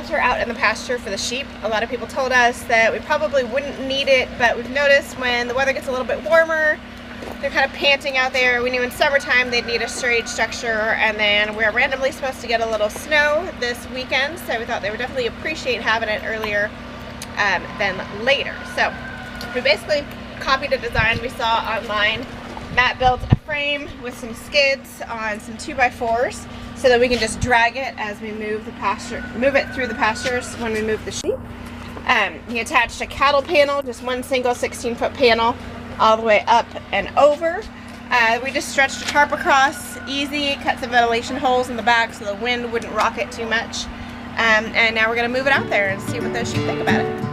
shelter out in the pasture for the sheep. A lot of people told us that we probably wouldn't need it, but we've noticed when the weather gets a little bit warmer, they're kind of panting out there. We knew in summertime they'd need a storage structure, and then we're randomly supposed to get a little snow this weekend, so we thought they would definitely appreciate having it earlier than later. So we basically copied a design we saw online. Matt built a frame with some skids on some 2x4s so that we can just drag it as we move it through the pastures when we move the sheep. He attached a cattle panel, just one single 16-foot panel, all the way up and over. We just stretched a tarp across, easy, cut some ventilation holes in the back so the wind wouldn't rock it too much. And now we're going to move it out there and see what those sheep think about it.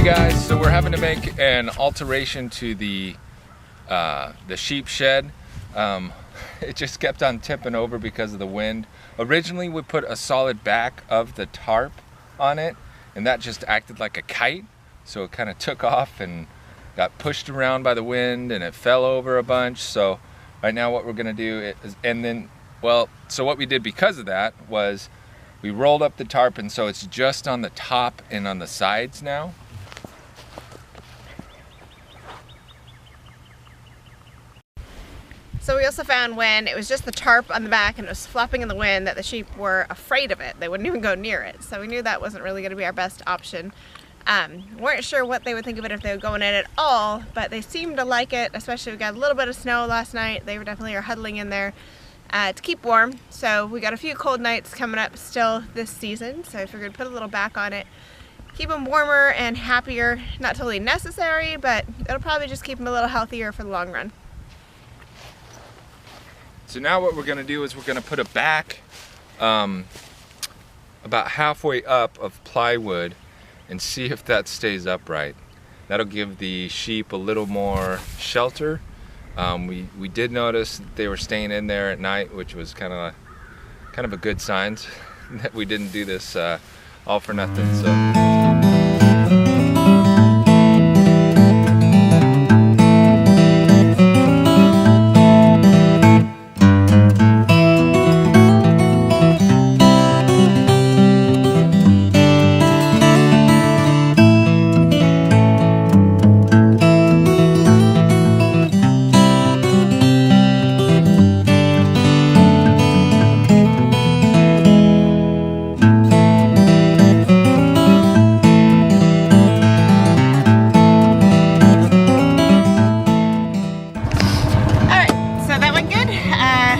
Guys, so we're having to make an alteration to the sheep shed. It just kept on tipping over because of the wind. Originally we put a solid back of the tarp on it, and that just acted like a kite, so it kind of took off and got pushed around by the wind and it fell over a bunch. So right now what we're gonna do is, so what we did because of that was we rolled up the tarp, and so it's just on the top and on the sides now. So we also found when it was just the tarp on the back and it was flapping in the wind that the sheep were afraid of it. They wouldn't even go near it. So we knew that wasn't really going to be our best option. Weren't sure what they would think of it if they were going in at all, but they seemed to like it, especially we got a little bit of snow last night. They were definitely huddling in there to keep warm. So we got a few cold nights coming up still this season, so I figured put a little back on it. Keep them warmer and happier. Not totally necessary, but it'll probably just keep them a little healthier for the long run. So now what we're going to do is we're going to put a back about halfway up of plywood and see if that stays upright. That'll give the sheep a little more shelter. We did notice that they were staying in there at night, which was kind of a good sign that we didn't do this all for nothing. So.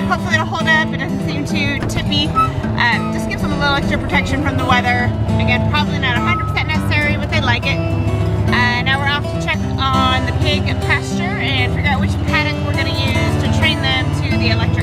Hopefully it'll hold up. It doesn't seem too tippy. Just gives them a little extra protection from the weather. Again, probably not 100% necessary, but they like it. Now we're off to check on the pig pasture and figure out which paddock we're going to use to train them to the electric